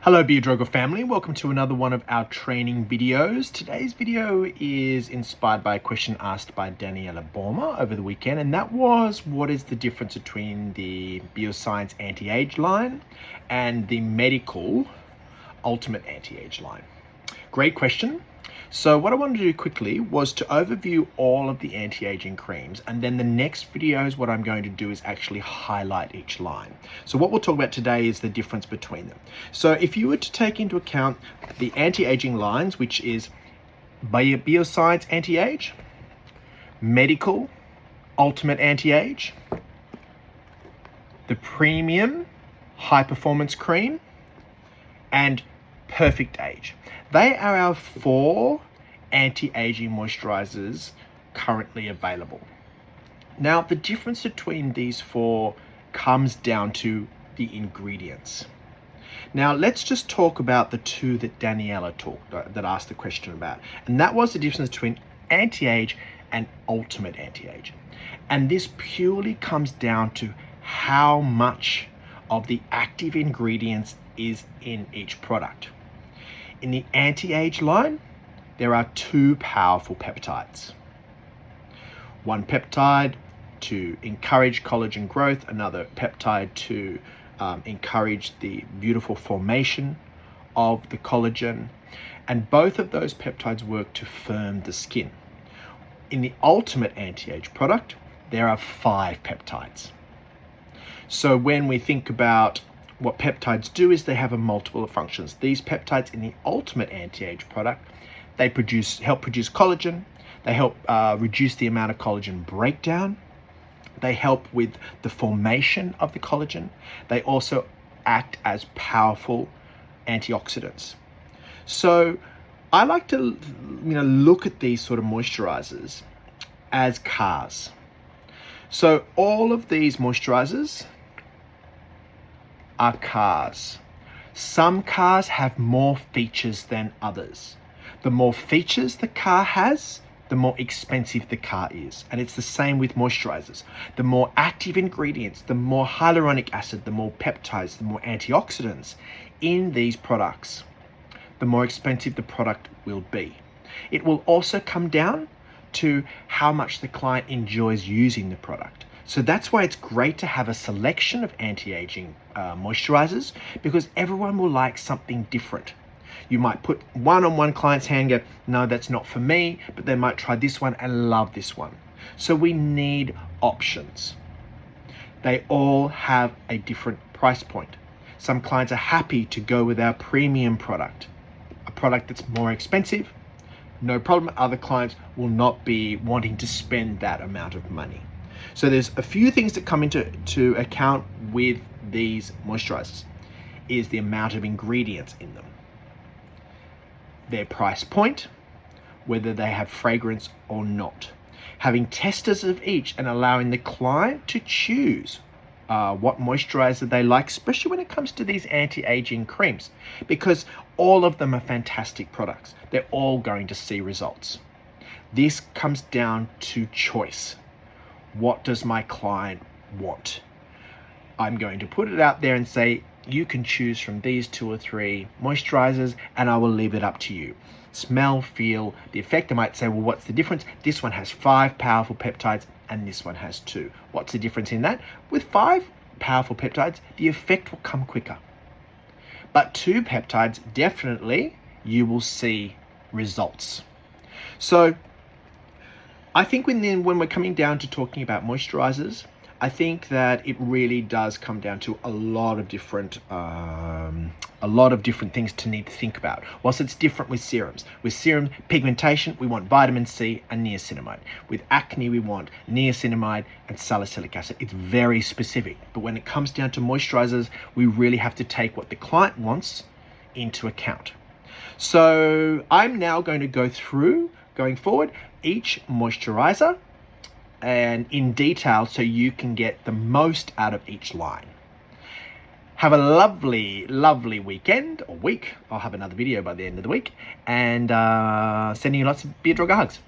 Hello Biodroga family, welcome to another one of our training videos. Today's video is inspired by a question asked by Daniela Borma over the weekend, and that was, what is the difference between the Bioscience anti-age line and the medical ultimate anti-age line? Great question. So what I wanted to do quickly was to overview all of the anti-aging creams, and then the next videos what I'm going to do is actually highlight each line. So what we'll talk about today is the difference between them. So if you were to take into account the anti-aging lines, which is Bioscience anti-age, medical ultimate anti-age, the premium high performance cream, and perfect age. They are our 4 anti-aging moisturizers currently available. Now, the difference between these 4 comes down to the ingredients. Now, let's just talk about the 2 that Daniela that asked the question about, and that was the difference between anti-age and ultimate anti-age. And this purely comes down to how much of the active ingredients is in each product. In the anti-age line, there are 2 powerful peptides. One peptide to encourage collagen growth, another peptide to encourage the beautiful formation of the collagen, and both of those peptides work to firm the skin. In the ultimate anti-age product, there are 5 peptides. So when we think about what peptides do, is they have a multiple of functions. These peptides in the ultimate anti-age product, they help produce collagen, they help reduce the amount of collagen breakdown, they help with the formation of the collagen, they also act as powerful antioxidants. So I like to look at these sort of moisturizers as cars. So all of these moisturizers are cars. Some cars have more features than others. The more features the car has, the more expensive the car is. And it's the same with moisturizers. The more active ingredients, the more hyaluronic acid, the more peptides, the more antioxidants in these products, the more expensive the product will be. It will also come down to how much the client enjoys using the product. So that's why it's great to have a selection of anti-aging moisturizers, because everyone will like something different. You might put one on one client's hand and go, no, that's not for me, but they might try this one and love this one. So we need options. They all have a different price point. Some clients are happy to go with our premium product, a product that's more expensive, no problem. Other clients will not be wanting to spend that amount of money. So there's a few things that come into account with these moisturizers. Is the amount of ingredients in them, their price point, whether they have fragrance or not, having testers of each and allowing the client to choose what moisturizer they like, especially when it comes to these anti-aging creams, because all of them are fantastic products. They're all going to see results. This comes down to choice. What does my client want? I'm going to put it out there and say, you can choose from these 2 or 3 moisturizers, and I will leave it up to you. Smell, feel, the effect. I might say, well, what's the difference? This one has 5 powerful peptides and this one has 2. What's the difference in that? With 5 powerful peptides, the effect will come quicker. But 2 peptides, definitely you will see results. So I think when we're coming down to talking about moisturizers, I think that it really does come down to a lot of different things to need to think about. Whilst it's different with serums. With serum pigmentation, we want vitamin C and niacinamide. With acne, we want niacinamide and salicylic acid. It's very specific. But when it comes down to moisturizers, we really have to take what the client wants into account. So I'm now going to go through, going forward, each moisturizer and in detail so you can get the most out of each line. Have a lovely, lovely weekend or week. I'll have another video by the end of the week, and sending you lots of Biodroga hugs.